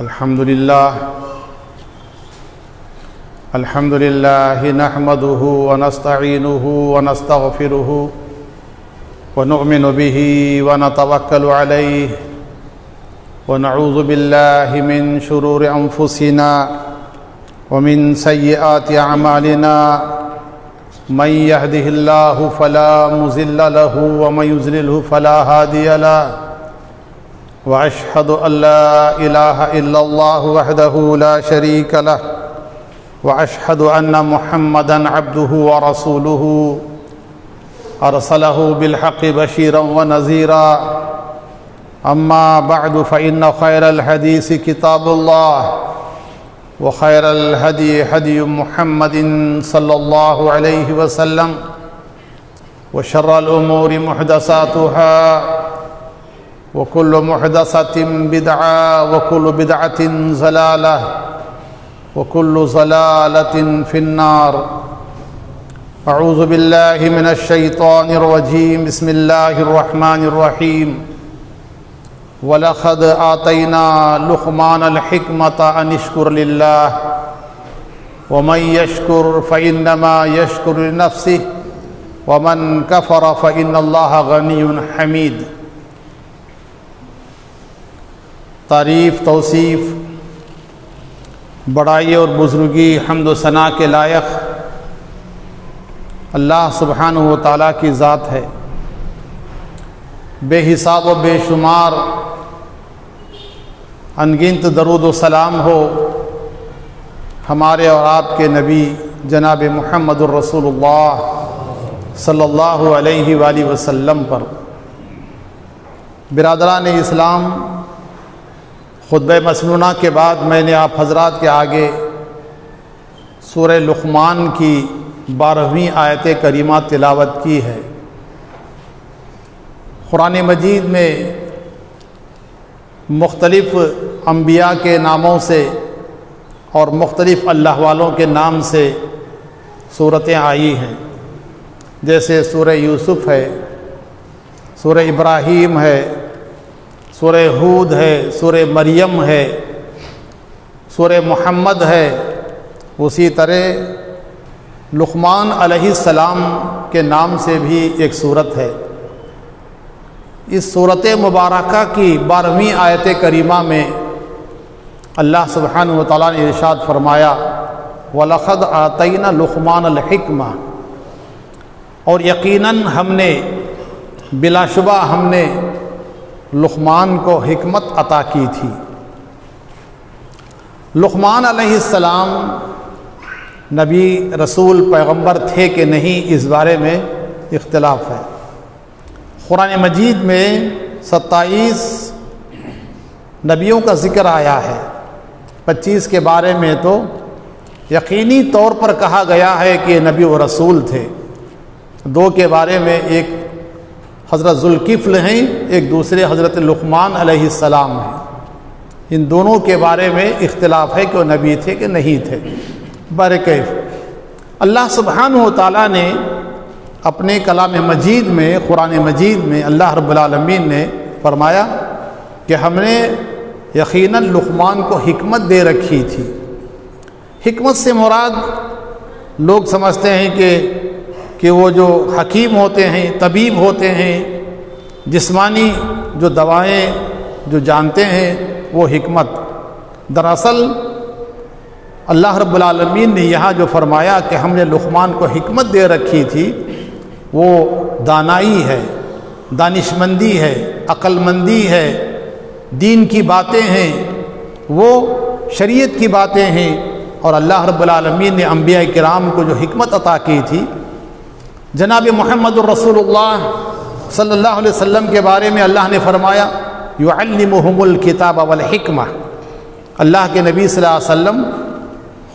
الحمد لله نحمده ونستعينه ونستغفره ونؤمن به ونتوكل عليه ونعوذ بالله من شرور أنفسنا ومن سيئات أعمالنا من يهده الله فلا مضل له ومن يضلل فلا هادي له وأشهد أن لا إله إلا الله وحده لا شريك له وأشهد أن محمدًا عبده ورسوله أرسله بالحق بشيرا ونذيرا أما بعد فإن خير الحديث كتاب الله وخير الهدي هدي محمد صلى الله عليه وسلم وشر الأمور محدثاتها وكل محدثة بدعة وكل بدعة ضلالة وكل ضلالة في النار. أعوذ بالله من الشيطان الرجيم. بسم الله الرحمن الرحيم. وَلَقَدْ آتَيْنَا لُقْمَانَ الْحِكْمَةَ أَنِ اشْكُرْ لِلَّهِ وَمَنْ يَشْكُرْ فَإِنَّمَا يَشْكُرُ لِنَفْسِهِ وَمَنْ كَفَرَ فَإِنَّ اللَّهَ غَنِيٌّ حَمِيدٌ. تعریف، توصیف، بڑائی اور بزرگی، حمد و ثنا کے لائق اللہ سبحانہ و تعالیٰ کی ذات ہے. بے حساب و بے شمار انگنت درود و سلام ہو ہمارے اور آپ کے نبی جناب محمد الرسول اللہ صلی اللہ علیہ وآلہ وسلم پر. برادران اسلام، خطبہ مسنونہ کے بعد میں نے آپ حضرات کے آگے سورہ لقمان کی 12ویں آیت کریمہ تلاوت کی ہے. قرآن مجید میں مختلف انبیاء کے ناموں سے اور مختلف اللہ والوں کے نام سے صورتیں آئی ہیں، جیسے سورہ یوسف ہے، سورہ ابراہیم ہے، سورہ ہود ہے، سورہ مریم ہے، سورہ محمد ہے. اسی طرح لقمان علیہ السلام کے نام سے بھی ایک صورت ہے. اس صورت مبارکہ کی 12ویں آیت کریمہ میں اللہ سبحانہ و تعالیٰ نے ارشاد فرمایا وَلَقَدْ آتَيْنَا لُقْمَانَ الْحِكْمَةَ، اور یقیناً ہم نے، بلا شبہ ہم نے لقمان کو حکمت عطا کی تھی. لقمان علیہ السلام نبی، رسول، پیغمبر تھے کہ نہیں، اس بارے میں اختلاف ہے. قرآن مجید میں 27 نبیوں کا ذکر آیا ہے. 25 کے بارے میں تو یقینی طور پر کہا گیا ہے کہ نبی و رسول تھے. 2 کے بارے میں ایک حضرت ذوالکفل ہیں، ایک دوسرے حضرت لقمان علیہ السلام ہیں. ان دونوں کے بارے میں اختلاف ہے کہ وہ نبی تھے کہ نہیں تھے. برکیف اللہ سبحانہ و تعالیٰ نے اپنے کلام مجید میں، قرآن مجید میں اللہ رب العالمین نے فرمایا کہ ہم نے یقیناً لقمان کو حکمت دے رکھی تھی. حکمت سے مراد لوگ سمجھتے ہیں کہ وہ جو حکیم ہوتے ہیں، طبیب ہوتے ہیں، جسمانی جو دوائیں جو جانتے ہیں وہ حکمت. دراصل اللہ رب العالمین نے یہاں جو فرمایا کہ ہم نے لقمان کو حکمت دے رکھی تھی، وہ دانائی ہے، دانشمندی ہے، عقل مندی ہے، دین کی باتیں ہیں، وہ شریعت کی باتیں ہیں. اور اللہ رب العالمین نے انبیاء کرام کو جو حکمت عطا کی تھی، جناب محمد الرسول اللہ صلی اللہ علیہ وسلم کے بارے میں اللہ نے فرمایا یعلمہم الکتاب والحکمہ. اللہ کے نبی صلی اللہ علیہ وسلم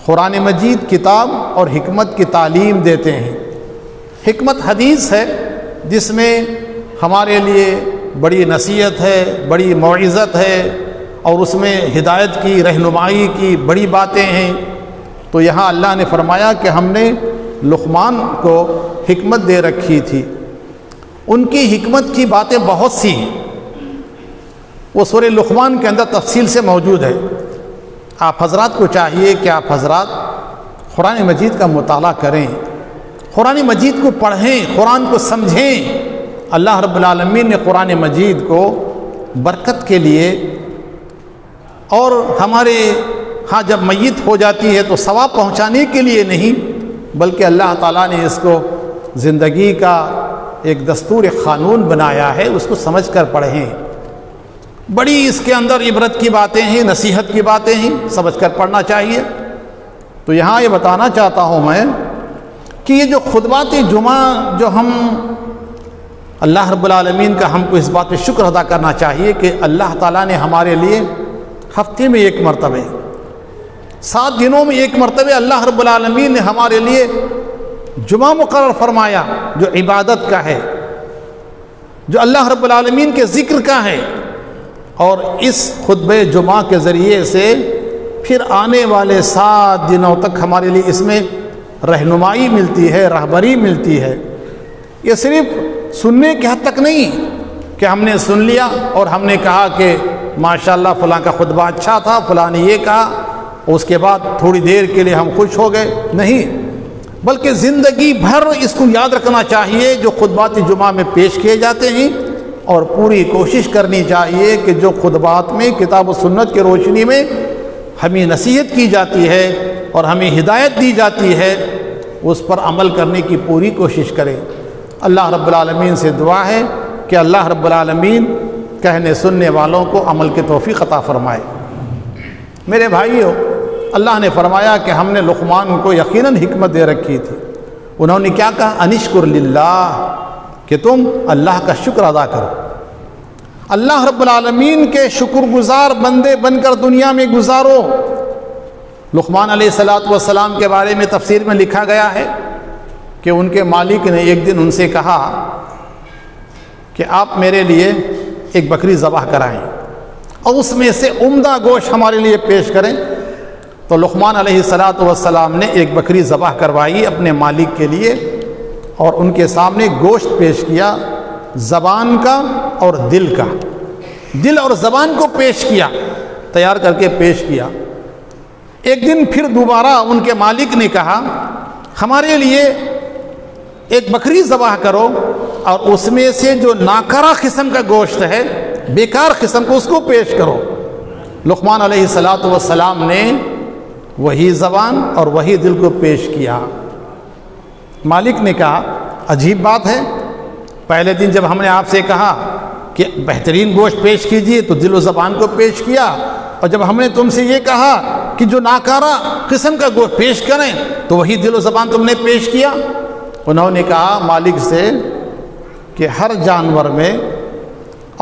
قرآن مجید، کتاب اور حکمت کی تعلیم دیتے ہیں. حکمت حدیث ہے جس میں ہمارے لیے بڑی نصیحت ہے، بڑی موعظت ہے، اور اس میں ہدایت کی، رہنمائی کی بڑی باتیں ہیں. تو یہاں اللہ نے فرمایا کہ ہم نے لقمان کو حکمت دے رکھی تھی. ان کی حکمت کی باتیں بہت سی ہیں، وہ سورہ لقمان کے اندر تفصیل سے موجود ہے. آپ حضرات کو چاہیے کہ آپ حضرات قرآن مجید کا مطالعہ کریں، قرآن مجید کو پڑھیں، قرآن کو سمجھیں۔ اللہ رب العالمین نے قرآن مجید کو برکت کے لیے اور ہمارے ہاں جب میت ہو جاتی ہے تو ثواب پہنچانے کے لیے نہیں، بلکہ اللہ تعالیٰ نے اس کو زندگی کا ایک دستور قانون بنایا ہے، اس کو سمجھ کر پڑھیں۔ بڑی اس کے اندر عبرت کی باتیں ہیں، نصیحت کی باتیں ہیں، سمجھ کر پڑھنا چاہیے۔ تو یہاں یہ بتانا چاہتا ہوں میں کہ یہ جو خطبات جمعہ جو ہم اللہ رب العالمین کا ہم کو اس بات پہ شکر ادا کرنا چاہیے کہ اللہ تعالیٰ نے ہمارے لیے ہفتے میں ایک مرتبہ 7 دنوں میں ایک مرتبہ اللہ رب العالمین نے ہمارے لیے جمعہ مقرر فرمایا جو عبادت کا ہے، جو اللہ رب العالمین کے ذکر کا ہے، اور اس خطبہ جمعہ کے ذریعے سے پھر آنے والے 7 دنوں تک ہمارے لیے اس میں رہنمائی ملتی ہے، رہبری ملتی ہے۔ یہ صرف سننے کے حد تک نہیں کہ ہم نے سن لیا اور ہم نے کہا کہ ماشاءاللہ فلاں کا خطبہ اچھا تھا، فلاں نے یہ کہا، اس کے بعد تھوڑی دیر کے لیے ہم خوش ہو گئے، نہیں، بلکہ زندگی بھر اس کو یاد رکھنا چاہیے جو خطبات جمعہ میں پیش کیے جاتے ہیں، اور پوری کوشش کرنی چاہیے کہ جو خطبات میں کتاب و سنت کی روشنی میں ہمیں نصیحت کی جاتی ہے اور ہمیں ہدایت دی جاتی ہے اس پر عمل کرنے کی پوری کوشش کریں۔ اللہ رب العالمین سے دعا ہے کہ اللہ رب العالمین کہنے سننے والوں کو عمل کی توفیق عطا فرمائے۔ میرے بھائیو، اللہ نے فرمایا کہ ہم نے لقمان کو یقیناً حکمت دے رکھی تھی۔ انہوں نے کیا کہا؟ انشکر للہ، کہ تم اللہ کا شکر ادا کرو، اللہ رب العالمین کے شکر گزار بندے بن کر دنیا میں گزارو۔ لقمان علیہ السلام کے بارے میں تفسیر میں لکھا گیا ہے کہ ان کے مالک نے ایک دن ان سے کہا کہ آپ میرے لیے ایک بکری ذبح کرائیں اور اس میں سے عمدہ گوشت ہمارے لیے پیش کریں۔ تو لقمان علیہ السلام نے ایک بکری ذبح کروائی اپنے مالک کے لیے اور ان کے سامنے گوشت پیش کیا، زبان کا اور دل کا، دل اور زبان کو پیش کیا، تیار کر کے پیش کیا۔ ایک دن پھر دوبارہ ان کے مالک نے کہا ہمارے لیے ایک بکری ذبح کرو اور اس میں سے جو ناکارہ قسم کا گوشت ہے، بیکار قسم کو، اس کو پیش کرو۔ لقمان علیہ السلام نے وہی زبان اور وہی دل کو پیش کیا۔ مالک نے کہا عجیب بات ہے، پہلے دن جب ہم نے آپ سے کہا کہ بہترین گوشت پیش کیجیے تو دل و زبان کو پیش کیا، اور جب ہم نے تم سے یہ کہا کہ جو ناکارہ قسم کا گوشت پیش کریں تو وہی دل و زبان تم نے پیش کیا۔ انہوں نے کہا مالک سے کہ ہر جانور میں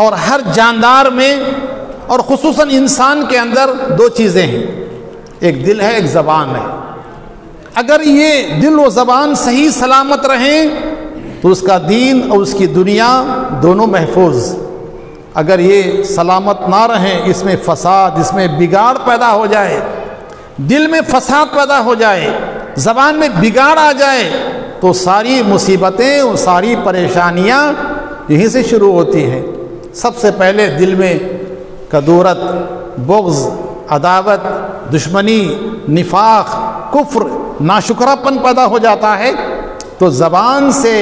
اور ہر جاندار میں اور خصوصاً انسان کے اندر 2 چیزیں ہیں، ایک دل ہے، ایک زبان ہے۔ اگر یہ دل و زبان صحیح سلامت رہیں تو اس کا دین اور اس کی دنیا دونوں محفوظ۔ اگر یہ سلامت نہ رہیں، اس میں فساد، اس میں بگاڑ پیدا ہو جائے، دل میں فساد پیدا ہو جائے، زبان میں بگاڑ آ جائے تو ساری مصیبتیں اور ساری پریشانیاں یہیں سے شروع ہوتی ہیں۔ سب سے پہلے دل میں کدورت، بغض، عداوت، دشمنی، نفاق، کفر، ناشکرا پن پیدا ہو جاتا ہے، تو زبان سے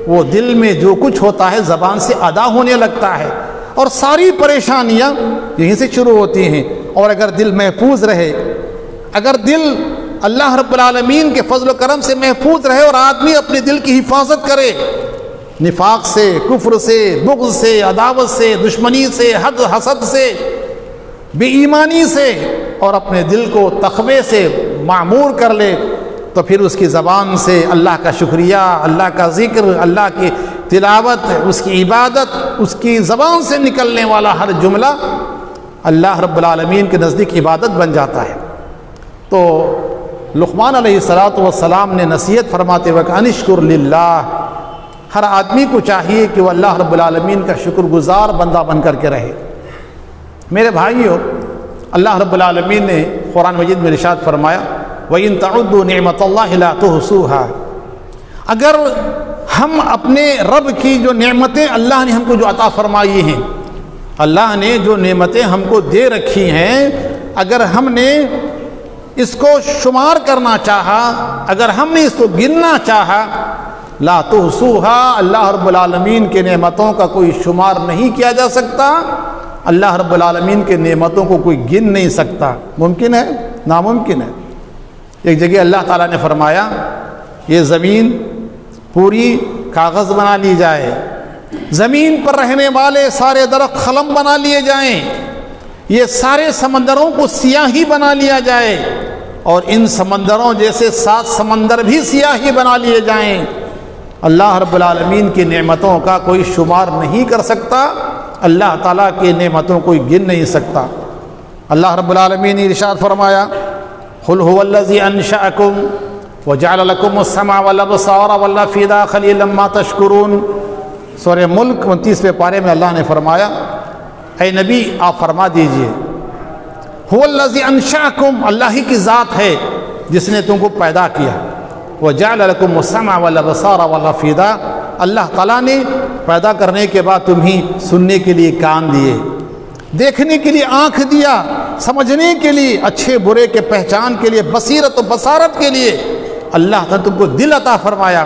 وہ دل میں جو کچھ ہوتا ہے زبان سے ادا ہونے لگتا ہے، اور ساری پریشانیاں یہیں سے شروع ہوتی ہیں۔ اور اگر دل محفوظ رہے، اگر دل اللہ رب العالمین کے فضل و کرم سے محفوظ رہے اور آدمی اپنے دل کی حفاظت کرے نفاق سے، کفر سے، بغض سے، عداوت سے، دشمنی سے، حسد سے، بے ایمانی سے، اور اپنے دل کو تقوی سے معمور کر لے، تو پھر اس کی زبان سے اللہ کا شکریہ، اللہ کا ذکر، اللہ کی تلاوت، اس کی عبادت، اس کی زبان سے نکلنے والا ہر جملہ اللہ رب العالمین کے نزدیک عبادت بن جاتا ہے۔ تو لقمان علیہ السلام نے نصیحت فرماتے وقت انشکر للہ، ہر آدمی کو چاہیے کہ وہ اللہ رب العالمین کا شکر گزار بندہ بن کر کے رہے۔ میرے بھائیو، اللہ رب العالمین نے قرآن مجید میں ارشاد فرمایا وَإِن تَعُدُّوا نِعْمَةَ اللَّهِ لَا تُحْصُوهَا، اگر ہم اپنے رب کی جو نعمتیں اللہ نے ہم کو جو عطا فرمائی ہیں، اللہ نے جو نعمتیں ہم کو دے رکھی ہیں اگر ہم نے اس کو شمار کرنا چاہا، اگر ہم نے اس کو گننا چاہا، لا تحصوها، اللہ رب العالمین کے نعمتوں کا کوئی شمار نہیں کیا جا سکتا، اللہ رب العالمین کے نعمتوں کو کوئی گن نہیں سکتا۔ ممکن ہے؟ ناممکن ہے۔ ایک جگہ اللہ تعالیٰ نے فرمایا یہ زمین پوری کاغذ بنا لی جائے، زمین پر رہنے والے سارے درخت قلم بنا لیے جائیں، یہ سارے سمندروں کو سیاہی بنا لیا جائے، اور ان سمندروں جیسے 7 سمندر بھی سیاہی بنا لیے جائیں، اللہ رب العالمین کی نعمتوں کا کوئی شمار نہیں کر سکتا، اللہ تعالیٰ کی نعمتوں کوئی گن نہیں سکتا۔ اللہ رب العالمین نے ارشاد فرمایا قل هو الذی انشأکم وجعل لکم السمع والابصار والافئدۃ قلیلا ما تشکرون۔ سورہ ملک 29ویں پارے میں اللہ نے فرمایا اے نبی آپ فرما دیجئے هو الذی انشأکم، اللہ ہی کی ذات ہے جس نے تم کو پیدا کیا، وجعل لکم السمع والابصار والافئدۃ، اللہ تعالیٰ نے پیدا کرنے کے بعد تمہیں سننے کے لیے کان دیے، دیکھنے کے لیے آنکھ دیا، سمجھنے کے لیے، اچھے برے کے پہچان کے لیے، بصیرت و بصارت کے لیے اللہ تعالیٰ تم کو دل عطا فرمایا۔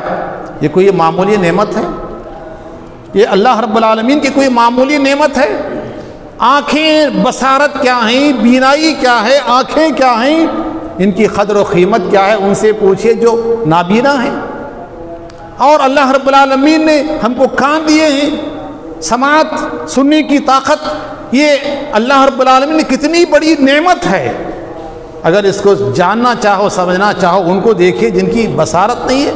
یہ کوئی معمولی نعمت ہے؟ یہ اللہ رب العالمین کی کوئی معمولی نعمت ہے؟ آنکھیں بصارت کیا ہیں، بینائی کیا ہے، آنکھیں کیا ہیں، ان کی قدر و قیمت کیا ہے ان سے پوچھئے جو نابینا ہیں۔ اور اللہ رب العالمین نے ہم کو کان دیے ہیں، سماعت، سننے کی طاقت، یہ اللہ رب العالمین نے کتنی بڑی نعمت ہے۔ اگر اس کو جاننا چاہو، سمجھنا چاہو، ان کو دیکھیے جن کی بصارت نہیں ہے،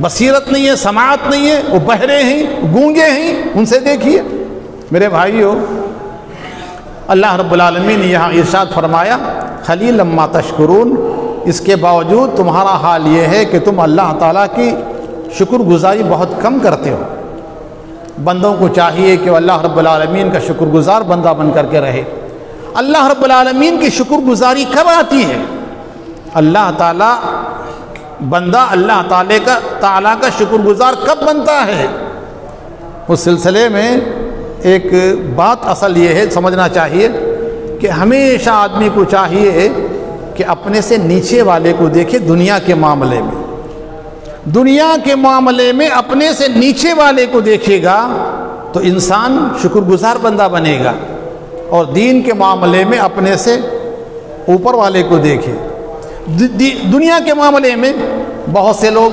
بصیرت نہیں ہے، سماعت نہیں ہے، وہ بہرے ہیں، گونگے ہیں، ان سے دیکھیے۔ میرے بھائیو، اللہ رب العالمین نے یہاں ارشاد فرمایا قلیلا ما تشکرون، اس کے باوجود تمہارا حال یہ ہے کہ تم اللہ تعالیٰ کی شکر گزاری بہت کم کرتے ہو۔ بندوں کو چاہیے کہ وہ اللہ رب العالمین کا شکر گزار بندہ بن کر کے رہے۔ اللہ رب العالمین کی شکر گزاری کب آتی ہے؟ اللہ تعالیٰ بندہ اللہ تعالیٰ کا شکر گزار کب بنتا ہے؟ اس سلسلے میں ایک بات اصل یہ ہے سمجھنا چاہیے کہ ہمیشہ آدمی کو چاہیے کہ اپنے سے نیچے والے کو دیکھے۔ دنیا کے معاملے میں، دنیا کے معاملے میں اپنے سے نیچے والے کو دیکھے گا تو انسان شکر گزار بندہ بنے گا، اور دین کے معاملے میں اپنے سے اوپر والے کو دیکھے۔ دنیا کے معاملے میں بہت سے لوگ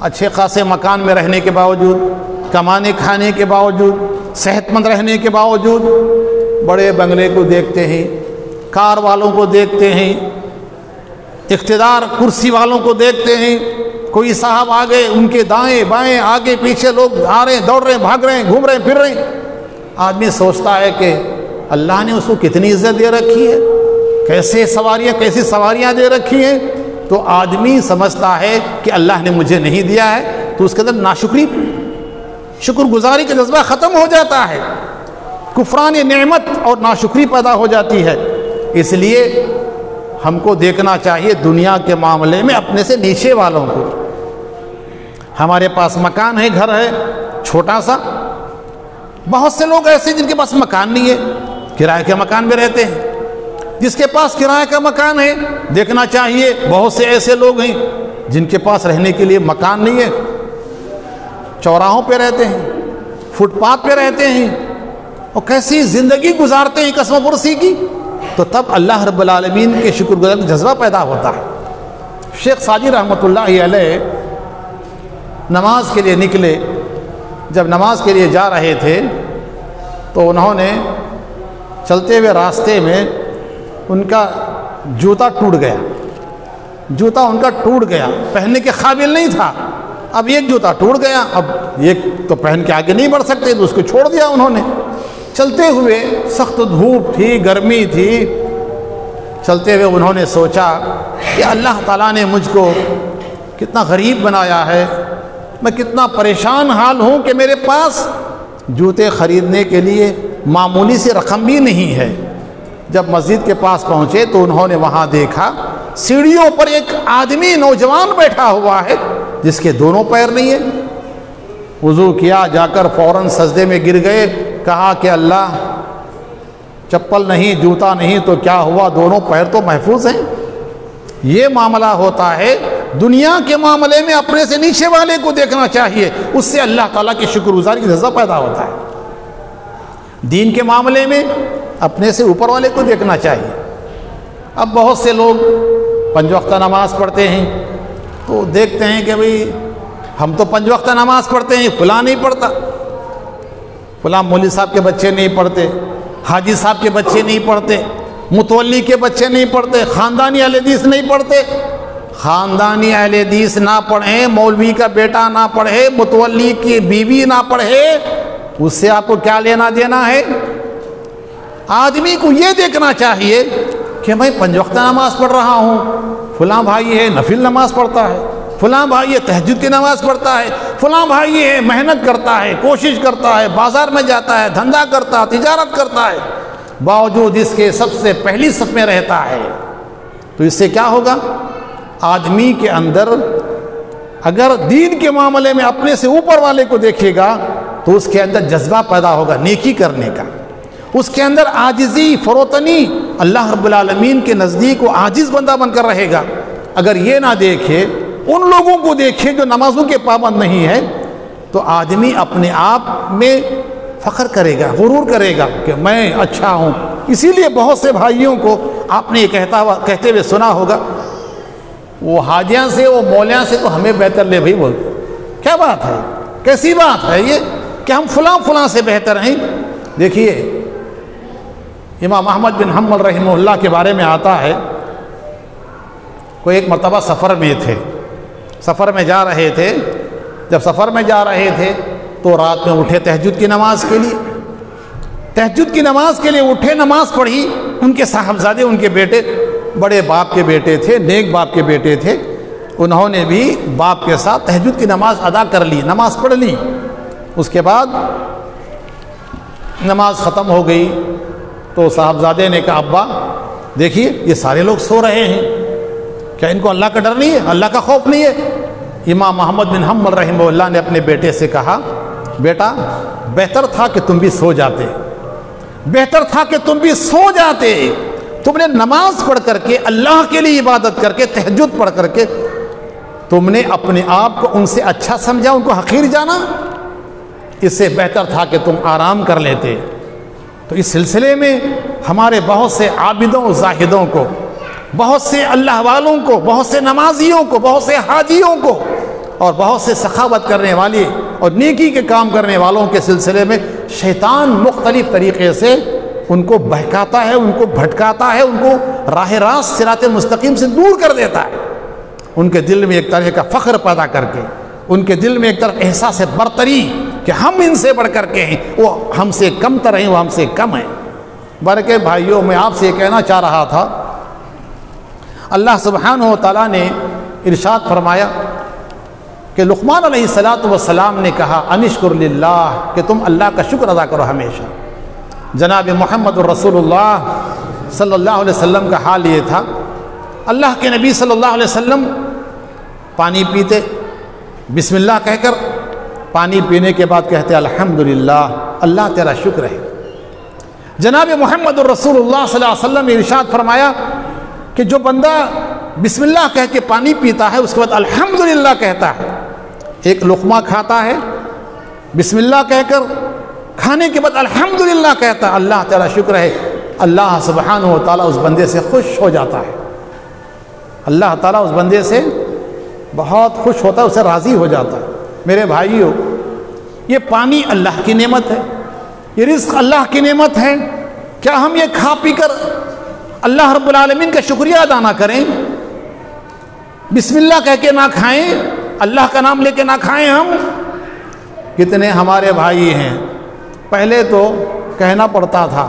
اچھے خاصے مکان میں رہنے کے باوجود، کمانے کھانے کے باوجود، صحت مند رہنے کے باوجود بڑے بنگلے کو دیکھتے ہیں، کار والوں کو دیکھتے ہیں، اقتدار کرسی والوں کو دیکھتے ہیں۔ کوئی صاحب آگے، ان کے دائیں بائیں آگے پیچھے لوگ آ رہے ہیں، دوڑ رہے ہیں، بھاگ رہے ہیں، گھوم رہے ہیں، پھر رہے ہیں۔ آدمی سوچتا ہے کہ اللہ نے اس کو کتنی عزت دے رکھی ہے، کیسی سواریاں دے رکھی ہیں، تو آدمی سمجھتا ہے کہ اللہ نے مجھے نہیں دیا ہے، تو اس کے اندر ناشکری، شکر گزاری کا جذبہ ختم ہو جاتا ہے، کفران نعمت اور ناشکری پیدا ہو جاتی ہے۔ اس لیے ہم کو دیکھنا چاہیے دنیا کے معاملے میں اپنے سے نیچے والوں کو۔ ہمارے پاس مکان ہے، گھر ہے چھوٹا سا، بہت سے لوگ ایسے جن کے پاس مکان نہیں ہے، کرائے کے مکان میں رہتے ہیں۔ جس کے پاس کرائے کا مکان ہے، دیکھنا چاہیے بہت سے ایسے لوگ ہیں جن کے پاس رہنے کے لیے مکان نہیں ہے، چوراہوں پہ رہتے ہیں، فٹ پاتھ پہ رہتے ہیں، اور کیسی زندگی گزارتے ہیں قسم پرسی کی۔ تو تب اللہ رب العالمین کے شکر گزار کا جذبہ پیدا ہوتا ہے۔ شیخ ساجی رحمۃ اللہ علیہ نماز کے لیے نکلے، جب نماز کے لیے جا رہے تھے تو انہوں نے چلتے ہوئے راستے میں ان کا جوتا ٹوٹ گیا، جوتا ان کا ٹوٹ گیا، پہننے کے قابل نہیں تھا۔ اب ایک جوتا ٹوٹ گیا، اب ایک تو پہن کے آگے نہیں بڑھ سکتے، تو اس کو چھوڑ دیا انہوں نے۔ چلتے ہوئے سخت دھوپ تھی، گرمی تھی، چلتے ہوئے انہوں نے سوچا کہ اللہ تعالیٰ نے مجھ کو کتنا غریب بنایا ہے، میں کتنا پریشان حال ہوں کہ میرے پاس جوتے خریدنے کے لیے معمولی سی رقم بھی نہیں ہے۔ جب مسجد کے پاس پہنچے تو انہوں نے وہاں دیکھا سیڑھیوں پر ایک آدمی نوجوان بیٹھا ہوا ہے جس کے دونوں پیر نہیں ہیں۔ وضو کیا، جا کر فوراً سجدے میں گر گئے، کہا کہ اللہ چپل نہیں جوتا نہیں تو کیا ہوا، دونوں پیر تو محفوظ ہیں۔ یہ معاملہ ہوتا ہے۔ دنیا کے معاملے میں اپنے سے نیچے والے کو دیکھنا چاہیے، اس سے اللہ تعالیٰ کی شکر گزاری کا جذبہ پیدا ہوتا ہے۔ دین کے معاملے میں اپنے سے اوپر والے کو دیکھنا چاہیے۔ اب بہت سے لوگ 5 وقت نماز پڑھتے ہیں تو دیکھتے ہیں کہ بھئی ہم تو 5 وقت نماز پڑھتے ہیں، فلاں نہیں پڑھتا، فلاں مولوی صاحب کے بچے نہیں پڑھتے، حاجی صاحب کے بچے نہیں پڑھتے، متولی کے بچے نہیں پڑھتے، خاندانی اہل حدیث نہیں پڑھتے۔ خاندانی اہل حدیث نہ پڑھیں، مولوی کا بیٹا نہ پڑھے، متولی کی بیوی نہ پڑھے، اس سے آپ کو کیا لینا دینا ہے؟ آدمی کو یہ دیکھنا چاہیے کہ میں 5 وقت نماز پڑھ رہا ہوں، فلاں بھائی ہے نفل نماز پڑھتا ہے، فلاں بھائی ہے تہجد کی نماز پڑھتا ہے، فلاں بھائی ہے محنت کرتا ہے، کوشش کرتا ہے، بازار میں جاتا ہے، دھندا کرتا ہے، تجارت کرتا ہے، باوجود اس کے سب سے پہلی صف میں رہتا ہے۔ تو اس سے کیا ہوگا؟ آدمی کے اندر اگر دین کے معاملے میں اپنے سے اوپر والے کو دیکھے گا تو اس کے اندر جذبہ پیدا ہوگا نیکی کرنے کا، اس کے اندر عاجزی فروتنی، اللہ رب العالمین کے نزدیک وہ عاجز بندہ بن کر رہے گا۔ اگر یہ نہ دیکھے، ان لوگوں کو دیکھے جو نمازوں کے پابند نہیں ہے، تو آدمی اپنے آپ میں فخر کرے گا، غرور کرے گا کہ میں اچھا ہوں۔ اسی لیے بہت سے بھائیوں کو آپ نے یہ کہتے ہوئے سنا ہوگا، وہ حاجیاں سے وہ مولیاں سے تو ہمیں بہتر لے بھائی بولتے۔ کیا بات ہے، کیسی بات ہے یہ کہ ہم فلاں سے بہتر ہیں؟ دیکھیے امام احمد بن حنبل رحمہ اللہ کے بارے میں آتا ہے، کوئی ایک مرتبہ سفر میں تھے، سفر میں جا رہے تھے، جب سفر میں جا رہے تھے تو رات میں اٹھے تہجد کی نماز کے لیے، تہجد کی نماز کے لیے اٹھے، نماز پڑھی۔ ان کے صاحبزادے، ان کے بیٹے بڑے باپ کے بیٹے تھے، نیک باپ کے بیٹے تھے، انہوں نے بھی باپ کے ساتھ تہجد کی نماز ادا کر لی، نماز پڑھ لی۔ اس کے بعد نماز ختم ہو گئی تو صاحبزادے نے کہا ابا دیکھیے یہ سارے لوگ سو رہے ہیں، کیا ان کو اللہ کا ڈر نہیں ہے، اللہ کا خوف نہیں ہے؟ امام محمد بن حنبل رحمہ اللہ نے اپنے بیٹے سے کہا بیٹا بہتر تھا کہ تم بھی سو جاتے، بہتر تھا کہ تم بھی سو جاتے، تم نے نماز پڑھ کر کے اللہ کے لیے عبادت کر کے تہجد پڑھ کر کے تم نے اپنے آپ کو ان سے اچھا سمجھا، ان کو حقیر جانا، اس سے بہتر تھا کہ تم آرام کر لیتے۔ تو اس سلسلے میں ہمارے بہت سے عابدوں زاہدوں کو، بہت سے اللہ والوں کو، بہت سے نمازیوں کو، بہت سے حاجیوں کو اور بہت سے سخاوت کرنے والے اور نیکی کے کام کرنے والوں کے سلسلے میں شیطان مختلف طریقے سے ان کو بہکاتا ہے، ان کو بھٹکاتا ہے، ان کو راہ راست صراط مستقیم سے دور کر دیتا ہے، ان کے دل میں ایک طرح کا فخر پیدا کر کے، ان کے دل میں ایک طرح احساس برتری کہ ہم ان سے بڑھ کر کے ہیں، وہ ہم سے کم تر ہیں، وہ ہم سے کم ہیں۔ برکے بھائیوں، میں آپ سے یہ کہنا چاہ رہا تھا، اللہ سبحانہ و تعالیٰ نے ارشاد فرمایا کہ لقمان علیہ السلام نے کہا انشکر للہ، کہ تم اللہ کا شکر ادا کرو ہمیشہ۔ جناب محمد الرسول اللہ صلی اللہ علیہ وسلم کا حال یہ تھا، اللہ کے نبی صلی اللہ علیہ وسلم پانی پیتے، بسم اللہ کہہ کر پانی پینے کے بعد کہتے الحمدللہ، اللہ تیرا شکر ہے۔ جناب محمد الرسول اللہ صلی اللہ علیہ وسلم نے ارشاد فرمایا کہ جو بندہ بسم اللہ کہہ کے پانی پیتا ہے اس کے بعد الحمدللہ کہتا ہے، ایک لقمہ کھاتا ہے بسم اللہ کہہ کر، کھانے کے بعد الحمدللہ کہتا ہے، اللہ تیرا شکر ہے، اللہ سبحانہ و تعالیٰ اس بندے سے خوش ہو جاتا ہے، اللہ تعالیٰ اس بندے سے بہت خوش ہوتا ہے، اسے راضی ہو جاتا ہے۔ میرے بھائیو، یہ پانی اللہ کی نعمت ہے، یہ رزق اللہ کی نعمت ہے، کیا ہم یہ کھا پی کر اللہ رب العالمین کا شکریہ ادا نہ کریں؟ بسم اللہ کہہ کے نہ کھائیں، اللہ کا نام لے کے نہ کھائیں؟ ہم کتنے ہمارے بھائی ہیں، پہلے تو کہنا پڑتا تھا،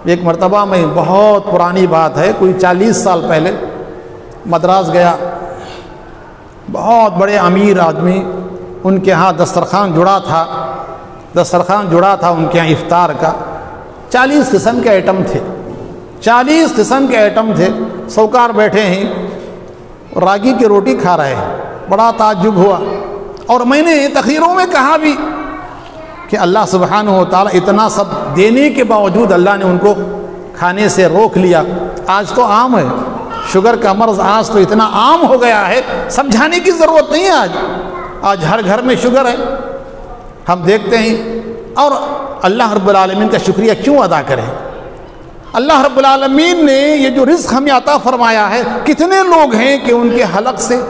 ایک مرتبہ میں، بہت پرانی بات ہے، کوئی 40 سال پہلے مدراس گیا، بہت بڑے امیر آدمی، ان کے ہاں دسترخوان جڑا تھا ان کے ہاں افطار کا، 40 قسم کے آئٹم تھے، 40 قسم کے آئٹم تھے، سوکار بیٹھے ہیں، راگی کی روٹی کھا رہے ہیں، بڑا تعجب ہوا، اور میں نے تقریروں میں کہا بھی کہ اللہ سبحانہ و تعالیٰ اتنا سب دینے کے باوجود اللہ نے ان کو کھانے سے روک لیا۔ آج تو عام ہے شوگر کا مرض، آج تو اتنا عام ہو گیا ہے، سمجھانے کی ضرورت نہیں ہے۔ آج ہر گھر میں شوگر ہے، ہم دیکھتے ہیں۔ اور اللہ رب العالمین کا شکریہ کیوں ادا کریں؟ اللہ رب العالمین نے یہ جو رزق ہمیں عطا فرمایا ہے، کتنے لوگ ہیں کہ ان کے حلق سے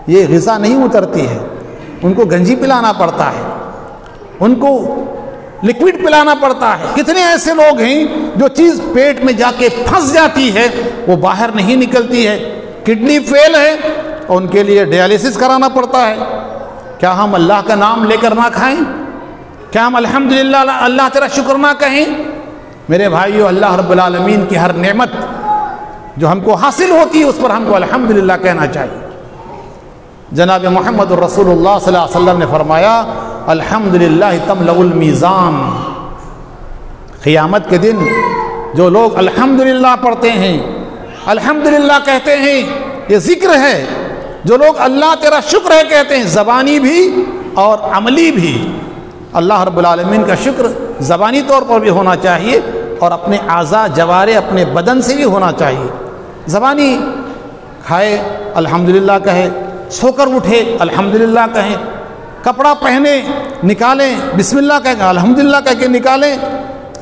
یہ غذا نہیں اترتی ہے، ان کو گنجی پلانا پڑتا ہے، ان کو لکوڈ پلانا پڑتا ہے۔ کتنے ایسے لوگ ہیں جو چیز پیٹ میں جا کے پھنس جاتی ہے، وہ باہر نہیں نکلتی ہے، کڈنی فیل ہے اور ان کے لیے ڈیالیسس کرانا پڑتا ہے۔ کیا ہم اللہ کا نام لے کر نہ کھائیں؟ کیا ہم الحمدللہ اللہ تیرا شکر نہ کہیں؟ میرے بھائیو، اللہ رب العالمین کی ہر نعمت جو ہم کو حاصل ہوتی ہے اس پر ہم کو الحمدللہ کہنا چاہیے۔ جناب محمد الرسول اللہ صلی اللہ علیہ وسلم نے فرمایا الحمدللہ تملأ المیزان۔ قیامت کے دن جو لوگ الحمدللہ پڑھتے ہیں، الحمدللہ کہتے ہیں، یہ ذکر ہے، جو لوگ اللہ تیرا شکر ہے کہتے ہیں، زبانی بھی اور عملی بھی۔ اللہ رب العالمین کا شکر زبانی طور پر بھی ہونا چاہیے اور اپنے اعضاء جوارے اپنے بدن سے بھی ہونا چاہیے۔ زبانی کھائے الحمدللہ کہے، سو کر اٹھے الحمدللہ کہیں، کپڑا پہنے نکالیں بسم اللہ کہہ کے الحمدللہ کہہ کے نکالیں۔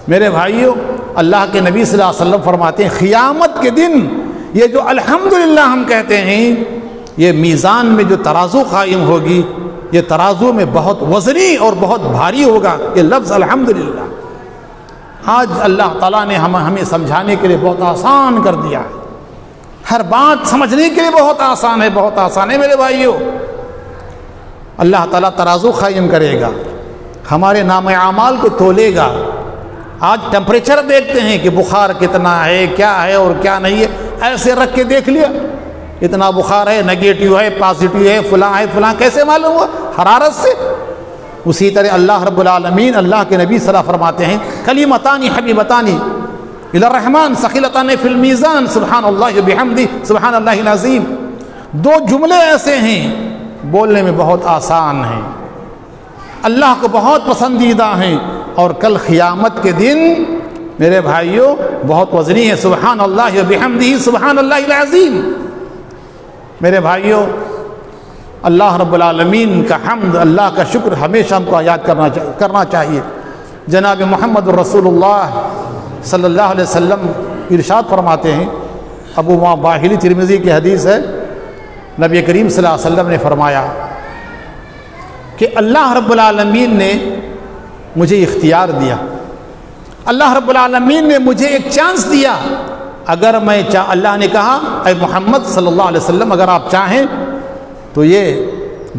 میرے بھائیوں، اللہ کے نبی صلی اللہ علیہ وسلم فرماتے ہیں قیامت کے دن یہ جو الحمدللہ ہم کہتے ہیں، یہ میزان میں جو ترازو قائم ہوگی، یہ ترازو میں بہت وزنی اور بہت بھاری ہوگا یہ لفظ الحمدللہ۔ آج اللہ تعالیٰ نے ہمیں سمجھانے کے لیے بہت آسان کر دیا ہے، ہر بات سمجھنے کے لیے بہت آسان ہے، بہت آسان ہے میرے بھائیوں۔ اللہ تعالیٰ ترازو قائم کرے گا، ہمارے نام اعمال کو تولے گا۔ آج ٹیمپریچر دیکھتے ہیں کہ بخار کتنا ہے، کیا ہے اور کیا نہیں ہے، ایسے رکھ کے دیکھ لیا اتنا بخار ہے، نگیٹیو ہے، پازیٹیو ہے، فلاں ہے، فلاں، کیسے معلوم ہوا؟ حرارت سے۔ اسی طرح اللہ رب العالمین، اللہ کے نبی صلی اللہ علیہ وسلم فرماتے ہیں کلمتان حبیبتان الی الرحمن ثقیلتان فی المیزان سبحان اللہ بحمدہ سبحان اللہ العظیم۔ دو جملے ایسے ہیں بولنے میں بہت آسان ہیں، اللہ کو بہت پسندیدہ ہیں، اور کل قیامت کے دن میرے بھائیوں بہت وزنی ہے، سبحان اللہ بحمدہ سبحان اللہ العظیم۔ میرے بھائیوں، اللہ رب العالمین کا حمد، اللہ کا شکر ہمیشہ ہم کو یاد کرنا چاہیے۔ جناب محمد الرسول اللہ صلی اللہ علیہ وسلم ارشاد فرماتے ہیں، ابو باہلی ترمذی کی حدیث ہے، نبی کریم صلی اللہ علیہ وسلم نے فرمایا کہ اللہ رب العالمین نے مجھے اختیار دیا، اللہ رب العالمین نے مجھے ایک چانس دیا، اگر میں اللہ نے کہا اے محمد صلی اللہ علیہ وسلم اگر آپ چاہیں تو یہ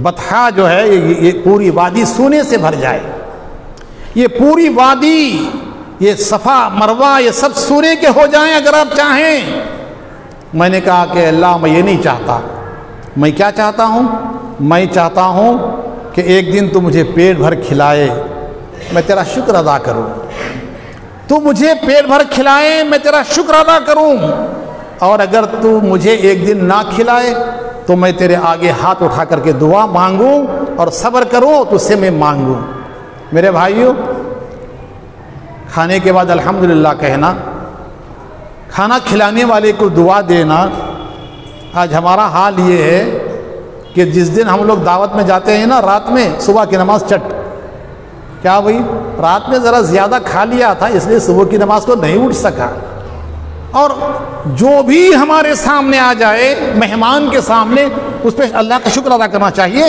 بطحا جو ہے یہ پوری وادی سونے سے بھر جائے، یہ پوری وادی، یہ صفا مروہ یہ سب سونے کے ہو جائیں اگر آپ چاہیں۔ میں نے کہا کہ اللہ میں یہ نہیں چاہتا، میں کیا چاہتا ہوں؟ میں چاہتا ہوں کہ ایک دن تو مجھے پیٹ بھر کھلائے، میں تیرا شکر ادا کروں، تو مجھے پیٹ بھر کھلائے میں تیرا شکر ادا کروں، اور اگر تو مجھے ایک دن نہ کھلائے تو میں تیرے آگے ہاتھ اٹھا کر کے دعا مانگوں اور صبر کروں تو اس سے میں مانگوں۔ میرے بھائیوں، کھانے کے بعد الحمدللہ کہنا، کھانا کھلانے والے کو دعا دینا۔ آج ہمارا حال یہ ہے کہ جس دن ہم لوگ دعوت میں جاتے ہیں نا، رات میں صبح کی نماز چٹ، کیا بھائی رات میں ذرا زیادہ کھا لیا تھا اس لیے صبح کی نماز کو نہیں اٹھ سکا، اور جو بھی ہمارے سامنے آ جائے مہمان کے سامنے اس پہ اللہ کا شکر ادا کرنا چاہیے۔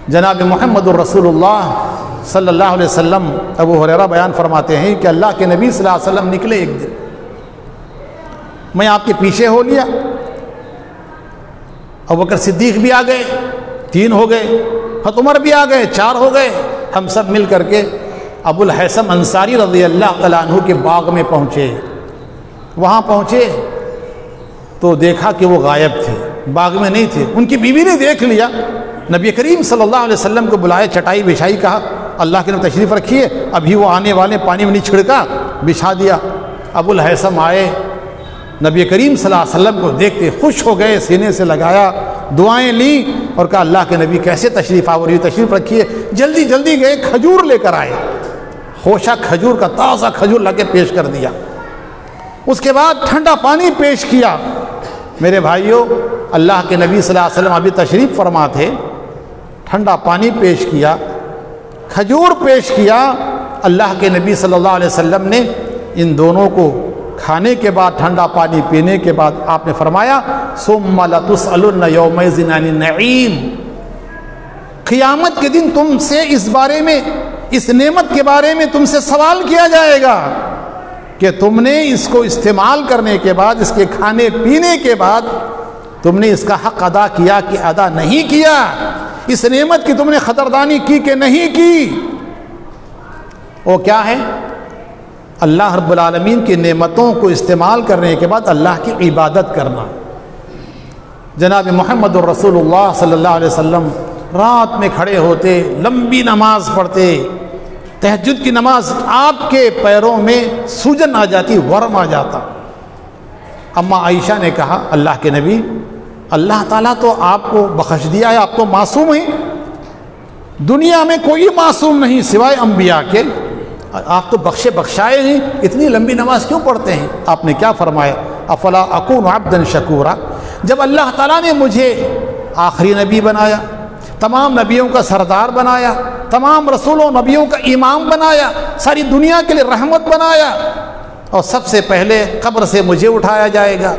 جناب محمد الرسول اللہ صلی اللہ علیہ وسلم ابو ہریرہ بیان فرماتے ہیں کہ اللہ کے نبی صلی اللہ علیہ وسلم نکلے ایک دن، میں آپ کے پیچھے ہو لیا، ابوبکر صدیق بھی آ گئے، 3 ہو گئے، حضرت عمر بھی آ گئے، 4 ہو گئے، ہم سب مل کر کے ابو الحیثم انصاری رضی اللہ تعالیٰ عنہ کے باغ میں پہنچے۔ وہاں پہنچے تو دیکھا کہ وہ غائب تھے، باغ میں نہیں تھے۔ ان کی بیوی نے دیکھ لیا، نبی کریم صلی اللہ علیہ وسلم کو بلائے، چٹائی بچھائی، کہا اللہ کے نبی تشریف رکھیے، ابھی وہ آنے والے، پانی میں نہیں چھڑکا، بچھا دیا۔ ابو الحیثم آئے، نبی کریم صلی اللہ علیہ وسلم کو دیکھتے خوش ہو گئے، سینے سے لگایا، دعائیں لیں، اور کہا اللہ کے نبی کیسے تشریف آوری، تشریف رکھیے، جلدی جلدی گئے کھجور لے کر آئے، خوشہ کھجور کا تازہ کھجور لا کے پیش کر دیا، اس کے بعد ٹھنڈا پانی پیش کیا۔ میرے بھائیوں، اللہ کے نبی صلی اللہ علیہ وسلم ابھی تشریف فرما تھے، ٹھنڈا پانی پیش کیا، کھجور پیش کیا۔ اللہ کے نبی صلی اللہ علیہ وسلم نے ان دونوں کو کھانے کے بعد، ٹھنڈا پانی پینے کے بعد آپ نے فرمایا ثم لتسألن یومئذ عن النعیم، قیامت کے دن تم سے اس بارے میں، اس نعمت کے بارے میں تم سے سوال کیا جائے گا کہ تم نے اس کو استعمال کرنے کے بعد، اس کے کھانے پینے کے بعد تم نے اس کا حق ادا کیا کہ ادا نہیں کیا، اس نعمت کی تم نے قدردانی کی کہ نہیں کی۔ وہ کیا ہے؟ اللہ رب العالمین کی نعمتوں کو استعمال کرنے کے بعد اللہ کی عبادت کرنا۔ جناب محمد الرسول اللہ صلی اللہ علیہ وسلم رات میں کھڑے ہوتے، لمبی نماز پڑھتے، تہجد کی نماز، آپ کے پیروں میں سوجن آ جاتی، ورم آ جاتا۔ اما عائشہ نے کہا اللہ کے نبی، اللہ تعالیٰ تو آپ کو بخش دیا ہے، آپ تو معصوم ہیں، دنیا میں کوئی معصوم نہیں سوائے انبیاء کے، آپ تو بخشائے ہیں، اتنی لمبی نماز کیوں پڑھتے ہیں؟ آپ نے کیا فرمایا؟ افلا اکون عبدا شکورا، جب اللہ تعالیٰ نے مجھے آخری نبی بنایا، تمام نبیوں کا سردار بنایا، تمام رسولوں نبیوں کا امام بنایا، ساری دنیا کے لیے رحمت بنایا، اور سب سے پہلے قبر سے مجھے اٹھایا جائے گا،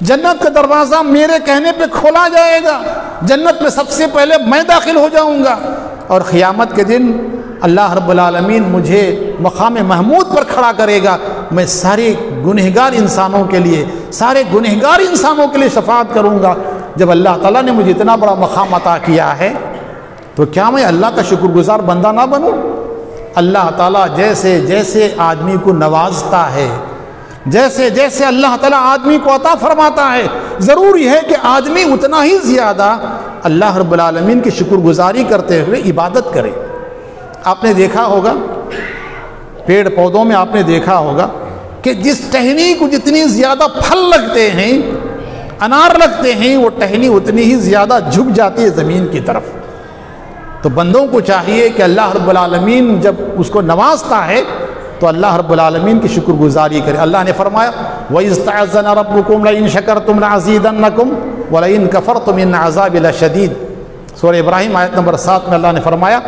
جنت کا دروازہ میرے کہنے پہ کھولا جائے گا، جنت میں سب سے پہلے میں داخل ہو جاؤں گا، اور قیامت کے دن اللہ رب العالمین مجھے مقام محمود پر کھڑا کرے گا، میں سارے گنہگار انسانوں کے لیے، سارے گنہگار انسانوں کے لیے شفاعت کروں گا۔ جب اللہ تعالیٰ نے مجھے اتنا بڑا مقام عطا کیا ہے تو کیا میں اللہ کا شکر گزار بندہ نہ بنوں؟ اللہ تعالیٰ جیسے جیسے آدمی کو نوازتا ہے، جیسے جیسے اللہ تعالیٰ آدمی کو عطا فرماتا ہے، ضروری ہے کہ آدمی اتنا ہی زیادہ اللہ رب العالمین کی شکر گزاری کرتے ہوئے عبادت کرے۔ آپ نے دیکھا ہوگا پیڑ پودوں میں، آپ نے دیکھا ہوگا کہ جس ٹہنی کو جتنی زیادہ پھل لگتے ہیں، انار لگتے ہیں، وہ ٹہنی اتنی ہی زیادہ جھک جاتی ہے زمین کی طرف۔ تو بندوں کو چاہیے کہ اللہ رب العالمین جب اس کو نوازتا ہے تو اللہ رب العالمین کی شکر گزاری کرے۔ اللہ نے فرمایا وَإِذْ تَعَذَّنَ رَبُّكُمْ لَئِن شَكَرْتُمْ لَأَزِيدَنَّكُمْ وَلَئِن كَفَرْتُمْ إِنَّ عَذَابِي لَشَدِيدٌ۔ سورہ ابراہیم آیت نمبر 7 میں اللہ نے فرمایا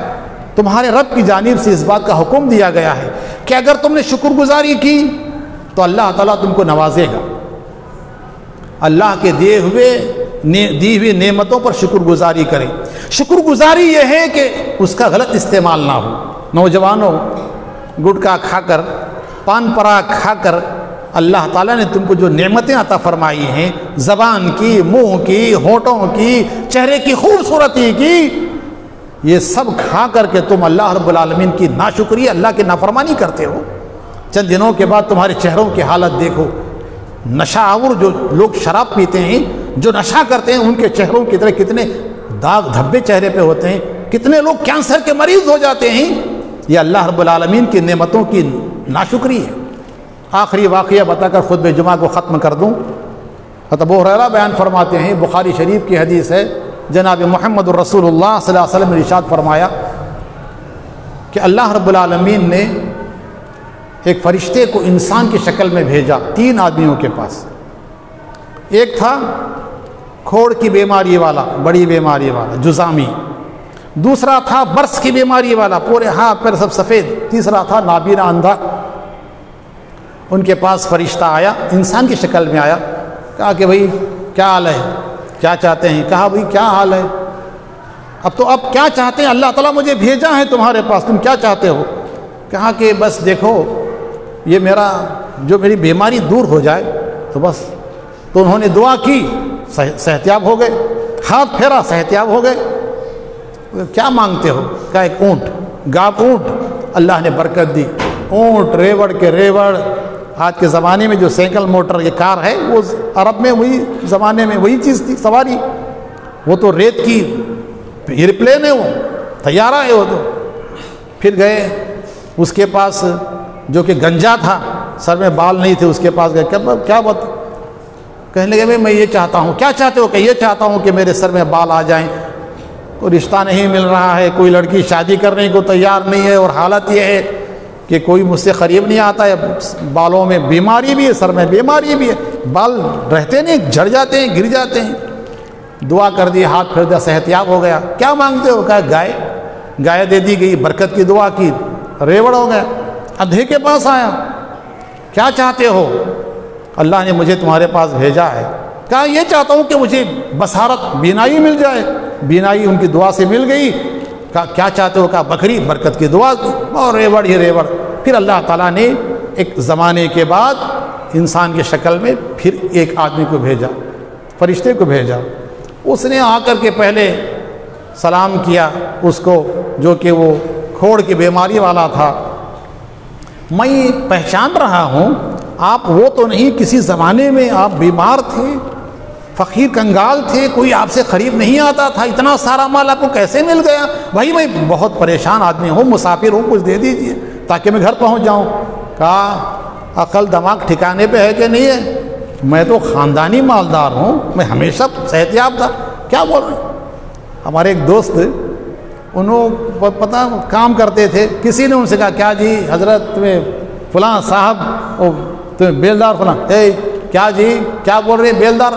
تمہارے رب کی جانب سے اس بات کا حکم دیا گیا ہے کہ اگر تم نے شکر گزاری کی تو اللہ تعالیٰ تم کو نوازے گا۔ اللہ کے دی ہوئی نعمتوں پر شکر گزاری کریں۔ شکر گزاری یہ ہے کہ اس کا غلط استعمال نہ ہو۔ نوجوانوں، گٹکا کھا کر، پان پراگ کھا کر اللہ تعالیٰ نے تم کو جو نعمتیں عطا فرمائی ہیں، زبان کی، منہ کی، ہونٹوں کی، چہرے کی خوبصورتی کی، یہ سب کھا کر کے تم اللہ رب العالمین کی ناشکری، اللہ کی نافرمانی کرتے ہو۔ چند دنوں کے بعد تمہارے چہروں کی حالت دیکھو۔ نشہ آور جو لوگ شراب پیتے ہیں، جو نشہ کرتے ہیں، ان کے چہروں کی طرح کتنے داغ دھبے چہرے پہ ہوتے ہیں، کتنے لوگ کینسر کے مریض ہو جاتے ہیں۔ یہ اللہ رب العالمین کی نعمتوں کی ناشکری ہے۔ آخری واقعہ بتا کر خطبہ جمعہ کو ختم کر دوں۔ حضرت ابو ہریرہ بیان فرماتے ہیں، بخاری شریف کی حدیث ہے، جناب محمد الرسول اللہ صلی اللہ علیہ وسلم نے ارشاد فرمایا کہ اللہ رب العالمین نے ایک فرشتے کو انسان کی شکل میں بھیجا 3 آدمیوں کے پاس۔ ایک تھا کھوڑ کی بیماری والا، بڑی بیماری والا، جزامی۔ دوسرا تھا برس کی بیماری والا، پورے ہاتھ پیر سب سفید۔ تیسرا تھا نابینا، اندھا۔ ان کے پاس فرشتہ آیا، انسان کی شکل میں آیا، کہا کہ بھئی کیا حال ہے، کیا چاہتے ہیں؟ کہا بھئی کیا حال ہے، اب کیا چاہتے ہیں؟ اللہ تعالیٰ مجھے بھیجا ہے تمہارے پاس، تم کیا چاہتے ہو؟ کہا کہ بس دیکھو یہ میری بیماری دور ہو جائے تو بس۔ تو انہوں نے دعا کی، صحتیاب ہو گئے، ہاتھ پھیرا، صحتیاب ہو گئے۔ کیا مانگتے ہو؟ کہا ایک اونٹ، گاب اونٹ۔ اللہ نے برکت دی، اونٹ ریوڑ کے ریوڑ۔ آج کے زمانے میں جو سائیکل موٹر یہ کار ہے، وہ عرب میں وہی زمانے میں وہی چیز تھی، سواری۔ وہ تو ریت کی ایئرپلین ہے، وہ طیارہ ہے وہ تو۔ پھر گئے اس کے پاس جو کہ گنجا تھا، سر میں بال نہیں تھے، اس کے پاس گئے، کیا بات؟ کہنے لگے بھائی میں یہ چاہتا ہوں. کیا چاہتے ہو؟ کہ یہ چاہتا ہوں کہ میرے سر میں بال آ جائیں. کوئی رشتہ نہیں مل رہا ہے, کوئی لڑکی شادی کرنے کو تیار نہیں ہے, اور حالت یہ ہے کہ کوئی مجھ سے قریب نہیں آتا ہے, بالوں میں بیماری بھی ہے, سر میں بیماری بھی ہے, بال رہتے نہیں, جھڑ جاتے ہیں, گر جاتے ہیں. دعا کر دی, ہاتھ پھیر دیا, صحت یاب ہو گیا. کیا مانگتے ہو؟ کہا گائے. گائے دے دی گئی, برکت کی دعا کی, ریوڑ ہو گیا. اندھے کے پاس آیا, کیا چاہتے ہو؟ اللہ نے مجھے تمہارے پاس بھیجا ہے. کہا یہ چاہتا ہوں کہ مجھے بصارت, بینائی مل جائے. بینائی ان کی دعا سے مل گئی. کہا کیا چاہتے ہو؟ کہا بکری. برکت کی دعا کی, اور ریوڑ ہی ریوڑ. پھر اللہ تعالیٰ نے ایک زمانے کے بعد انسان کی شکل میں پھر ایک آدمی کو بھیجا, فرشتے کو بھیجا. اس نے آ کر کے پہلے سلام کیا اس کو, جو کہ وہ کھوڑ کی بیماری والا تھا. میں پہچان رہا ہوں آپ وہ تو نہیں, کسی زمانے میں آپ بیمار تھے, فقیر کنگال تھے, کوئی آپ سے قریب نہیں آتا تھا, اتنا سارا مال آپ کو کیسے مل گیا؟ بھائی میں بہت پریشان آدمی ہوں, مسافر ہوں, کچھ دے دیجئے تاکہ میں گھر پہنچ جاؤں. کہا عقل دماغ ٹھکانے پہ ہے کہ نہیں ہے؟ میں تو خاندانی مالدار ہوں, میں ہمیشہ صحت یاب تھا. کیا بول رہے ہیں؟ ہمارے ایک دوست, انہوں پتہ کام کرتے تھے, کسی نے ان سے کہا کیا جی حضرت تمہیں فلاں صاحب, تمہیں بیلدار فلاں, کیا جی کیا بول رہے ہیں بیلدار؟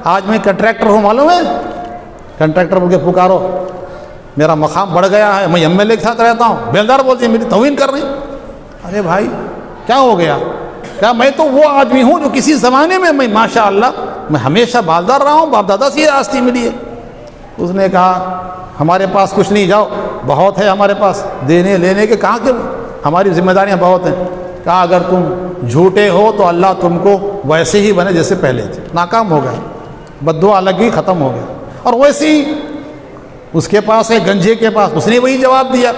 آج میں کنٹریکٹر ہوں, معلوم ہے؟ کنٹریکٹر بول کے پکارو, میرا مقام بڑھ گیا ہے, میں ایم ایل اے کے ساتھ رہتا ہوں, بیلدار بولتی ہے, میری توہین کر رہی. ارے بھائی کیا ہو گیا؟ کیا میں تو وہ آدمی ہوں جو کسی زمانے میں ماشاء اللہ میں ہمیشہ بالدار رہا ہوں, باپ دادا سے یہ آستی ملی ہے. اس نے کہا ہمارے پاس کچھ نہیں, جاؤ بہت ہے ہمارے پاس, دینے لینے کے کہاں کے, ہماری ذمہ داریاں بہت ہیں. کہا اگر تم جھوٹے ہو تو اللہ تم کو ویسے ہی بنے جیسے پہلے تھے. ناکام ہو گئے, بددعا الگ ہی ختم ہو گیا. اور ویسے ہی اس کے پاس ہے گنجے کے پاس, اس نے وہی جواب دیا,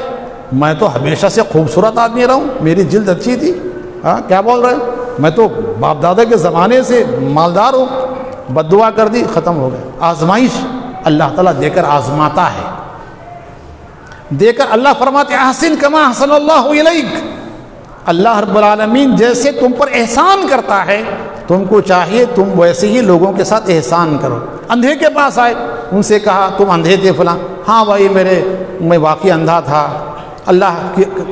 میں تو ہمیشہ سے خوبصورت آدمی رہا ہوں, میری جلد اچھی تھی. ہاں کیا بول رہے ہیں؟ میں تو باپ دادا کے زمانے سے مالدار ہوں. بددعا کر دی, ختم ہو گئے. آزمائش اللہ تعالیٰ دے کر آزماتا ہے, دے کر اللہ فرماتے احسن کما احسن اللہ الیک. اللہ رب العالمین جیسے تم پر احسان کرتا ہے, تم کو چاہیے تم ویسے ہی لوگوں کے ساتھ احسان کرو. اندھے کے پاس آئے, ان سے کہا تم اندھے تھے فلاں, ہاں بھائی میں واقعی اندھا تھا, اللہ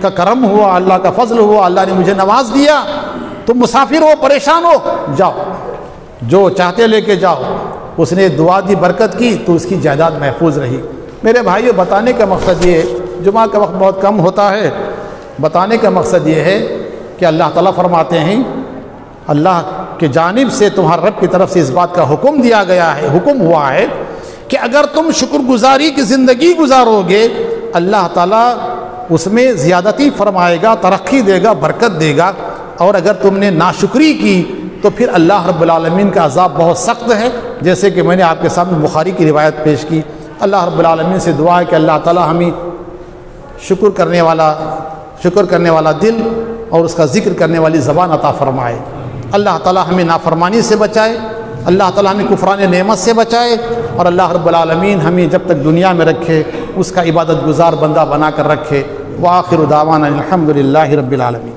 کا کرم ہوا, اللہ کا فضل ہوا, اللہ نے مجھے نواز دیا. تم مسافر ہو, پریشان ہو, جاؤ جو چاہتے لے کے جاؤ. اس نے دعا دی, برکت کی, تو اس کی جائیداد محفوظ رہی. میرے بھائیو بتانے کا مقصد یہ ہے, جمعہ کا وقت بہت کم ہوتا ہے, بتانے کا مقصد یہ ہے کہ اللہ تعالیٰ فرماتے ہیں اللہ کی جانب سے تمہارے رب کی طرف سے اس بات کا حکم دیا گیا ہے, حکم ہوا ہے کہ اگر تم شکر گزاری کی زندگی گزارو گے اللہ تعالیٰ اس میں زیادتی فرمائے گا, ترقی دے گا, برکت دے گا. اور اگر تم نے ناشکری کی تو پھر اللہ رب العالمین کا عذاب بہت سخت ہے, جیسے کہ میں نے آپ کے سامنے بخاری کی روایت پیش کی. اللہ رب العالمین سے دعا ہے کہ اللہ تعالیٰ ہمیں شکر کرنے والا دل اور اس کا ذکر کرنے والی زبان عطا فرمائے. اللہ تعالیٰ ہمیں نافرمانی سے بچائے, اللہ تعالیٰ ہمیں کفران نعمت سے بچائے, اور اللہ رب العالمین ہمیں جب تک دنیا میں رکھے اس کا عبادت گزار بندہ بنا کر رکھے. وآخر دعوانا الحمد للہ رب العالمین.